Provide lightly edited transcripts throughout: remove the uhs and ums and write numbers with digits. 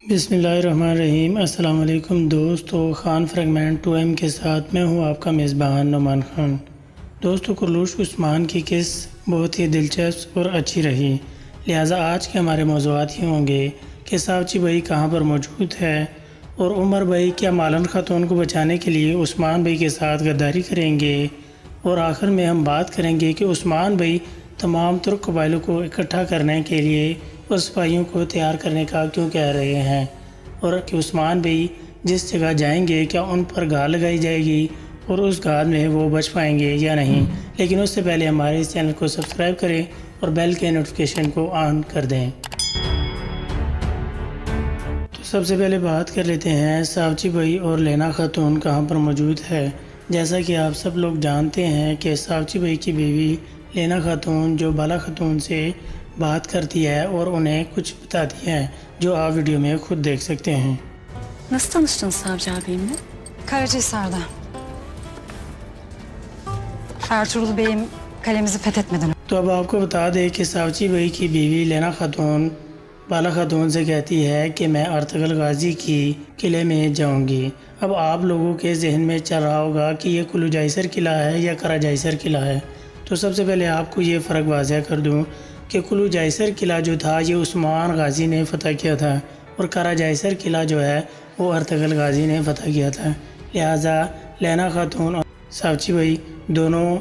بسم اللہ الرحمن الرحیم۔ السلام علیکم دوستو، خان فریگمنٹ 2M کے ساتھ میں ہوں آپ کا میزبان نعمان خان۔ دوستو، قرلوش عثمان کی قصہ بہت ہی دلچسپ اور اچھی رہی، لہٰذا آج کے ہمارے موضوعات ہی ہوں گے کہ ساوچی بھائی کہاں پر موجود ہے اور عمر بھائی کیا مالن خاتون کو بچانے کے لیے عثمان بھائی کے ساتھ غداری کریں گے، اور آخر میں ہم بات کریں گے کہ عثمان بھائی تمام ترک قبائلوں کو اکٹھا کرنے کے لیے اور سپاہیوں کو تیار کرنے کا کیوں کہہ رہے ہیں، اور کہ عثمان بھائی جس جگہ جائیں گے کیا ان پر گھا لگائی جائے گی اور اس گھا میں وہ بچ پائیں گے یا نہیں۔ لیکن اس سے پہلے ہمارے اس چینل کو سبسکرائب کریں اور بیل کے نوٹیفیکیشن کو آن کر دیں۔ تو سب سے پہلے بات کر لیتے ہیں ساوچی بھائی اور لینا خاتون کہاں پر موجود ہے۔ جیسا کہ آپ سب لوگ جانتے ہیں کہ ساوچی بھائی کی بیوی لینا خاتون جو بالا خاتون سے بات کرتی ہے اور انہیں کچھ بتاتی ہے، جو آپ ویڈیو میں خود دیکھ سکتے ہیں۔ Nasıl tanıştınız Savcı abimle? Karacahisar'da. Ertuğrul Bey'im kalemizi fethetmeden تو اب آپ کو بتا دیں کہ ساوچی بھائی کی بیوی لینا خاتون بالا خاتون سے کہتی ہے کہ میں ارطغرل غازی کی قلعے میں جاؤں گی۔ اب آپ لوگوں کے ذہن میں چل رہا ہوگا کہ یہ کلو جائسر قلعہ ہے یا کرا جائسر قلعہ ہے، تو سب سے پہلے آپ کو یہ فرق واضح کر دوں کہ کلو جائسر قلعہ جو تھا یہ عثمان غازی نے فتح کیا تھا، اور کرا جائسر قلعہ جو ہے وہ ارطغرل غازی نے فتح کیا تھا۔ لہٰذا لینا خاتون اور ساوچی بھائی دونوں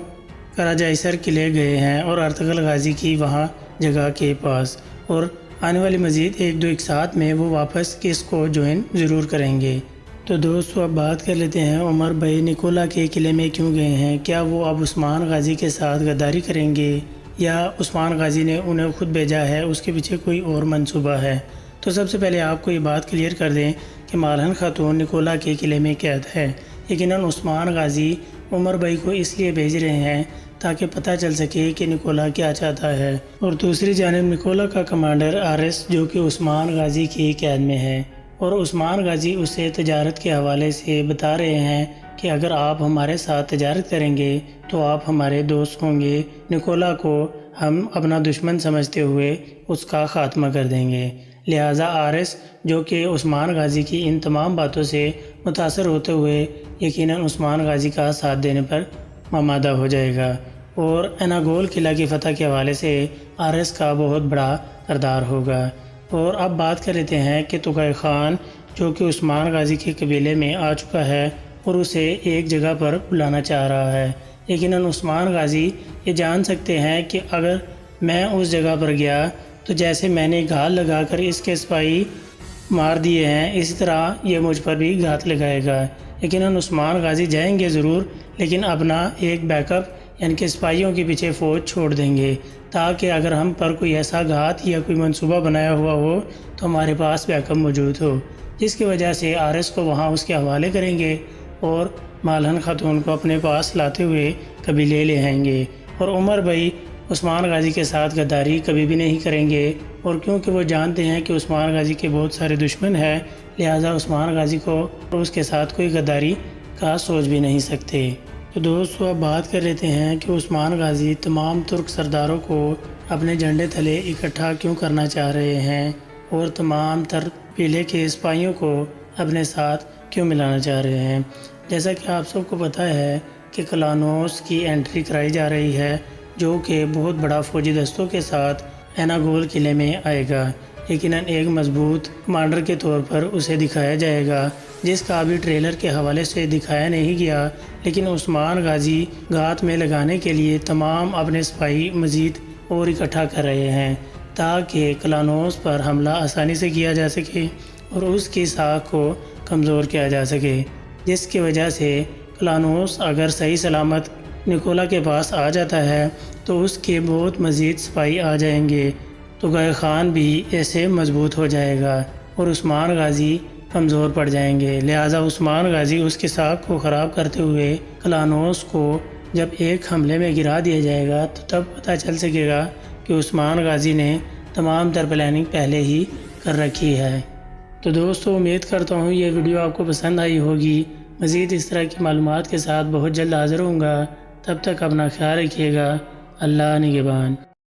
کرا جائسر قلعے گئے ہیں اور ارطغرل غازی کی وہاں جگہ کے پاس، اور آنے والی مزید ایک دو ایک ساتھ میں وہ واپس کس کو جوائن ضرور کریں گے۔ تو دوستو اب بات کر لیتے ہیں عمر بھائی نکولا کے قلعے میں کیوں گئے ہیں۔ کیا وہ اب عثمان غازی کے ساتھ غداری کریں گے یا عثمان غازی نے انہیں خود بھیجا ہے، اس کے پیچھے کوئی اور منصوبہ ہے؟ تو سب سے پہلے آپ کو یہ بات کلیئر کر دیں کہ مالن خاتون نکولا کے قلعے میں قید ہے۔ یقیناً عثمان غازی عمر بھائی کو اس لیے بھیج رہے ہیں تاکہ پتہ چل سکے کہ نکولا کیا چاہتا ہے، اور دوسری جانب نکولا کا کمانڈر آرس جو کہ عثمان غازی کی قید میں ہے، اور عثمان غازی اسے تجارت کے حوالے سے بتا رہے ہیں کہ اگر آپ ہمارے ساتھ تجارت کریں گے تو آپ ہمارے دوست ہوں گے، نکولا کو ہم اپنا دشمن سمجھتے ہوئے اس کا خاتمہ کر دیں گے۔ لہٰذا آرس جو کہ عثمان غازی کی ان تمام باتوں سے متاثر ہوتے ہوئے یقیناً عثمان غازی کا ساتھ دینے پر آمادہ ہو جائے گا، اور اناگول قلعہ کی فتح کے حوالے سے آرس کا بہت بڑا کردار ہوگا۔ اور اب بات کر لیتے ہیں کہ تغائے خان جو کہ عثمان غازی کے قبیلے میں آ چکا ہے اور اسے ایک جگہ پر بلانا چاہ رہا ہے۔ لیکن عثمان غازی یہ جان سکتے ہیں کہ اگر میں اس جگہ پر گیا تو جیسے میں نے گھات لگا کر اس کے سپاہی مار دیے ہیں، اسی طرح یہ مجھ پر بھی گھات لگائے گا۔ لیکن عثمان غازی جائیں گے ضرور، لیکن اپنا ایک بیک اپ یعنی کہ سپاہیوں کے پیچھے فوج چھوڑ دیں گے، تاکہ اگر ہم پر کوئی ایسا گھات یا کوئی منصوبہ بنایا ہوا ہو تو ہمارے پاس بیک اپ موجود ہو، جس کی وجہ سے آرس کو وہاں اس کے حوالے کریں گے اور مالن خاتون کو اپنے پاس لاتے ہوئے قبیلے لے آئیں گے۔ اور عمر بھائی عثمان غازی کے ساتھ غداری کبھی بھی نہیں کریں گے، اور کیونکہ وہ جانتے ہیں کہ عثمان غازی کے بہت سارے دشمن ہیں، لہٰذا عثمان غازی کو اس کے ساتھ کوئی غداری کا سوچ بھی نہیں سکتے۔ تو دوستو اب بات کر لیتے ہیں کہ عثمان غازی تمام ترک سرداروں کو اپنے جھنڈے تلے اکٹھا کیوں کرنا چاہ رہے ہیں اور تمام تر قبیلے کے سپاہیوں کو اپنے ساتھ کیوں ملانا چاہ رہے ہیں۔ جیسا کہ آپ سب کو پتہ ہے کہ کلانوس کی انٹری کرائی جا رہی ہے، جو کہ بہت بڑا فوجی دستوں کے ساتھ اناگول قلعے میں آئے گا۔ یقیناً ایک مضبوط کمانڈر کے طور پر اسے دکھایا جائے گا، جس کا ابھی ٹریلر کے حوالے سے دکھایا نہیں گیا، لیکن عثمان غازی گھات میں لگانے کے لیے تمام اپنے سپاہی مزید اور اکٹھا کر رہے ہیں تاکہ کلانوس پر حملہ آسانی سے کیا جا سکے اور اس کی ساکھ کو کمزور کیا جا سکے، جس کی وجہ سے کلانوس اگر صحیح سلامت نکولا کے پاس آ جاتا ہے تو اس کے بہت مزید سپاہی آ جائیں گے، تغائے خان بھی ایسے مضبوط ہو جائے گا اور عثمان غازی کمزور پڑ جائیں گے۔ لہٰذا عثمان غازی اس کی ساکھ کو خراب کرتے ہوئے کلانوس کو جب ایک حملے میں گرا دیا جائے گا تو تب پتہ چل سکے گا کہ عثمان غازی نے تمام تر پلاننگ پہلے ہی کر رکھی ہے۔ تو دوستو امید کرتا ہوں یہ ویڈیو آپ کو پسند آئی ہوگی۔ مزید اس طرح کی معلومات کے ساتھ بہت جلد حاضر ہوں گا، تب تک اپنا خیال رکھیے گا۔ اللہ نگہبان۔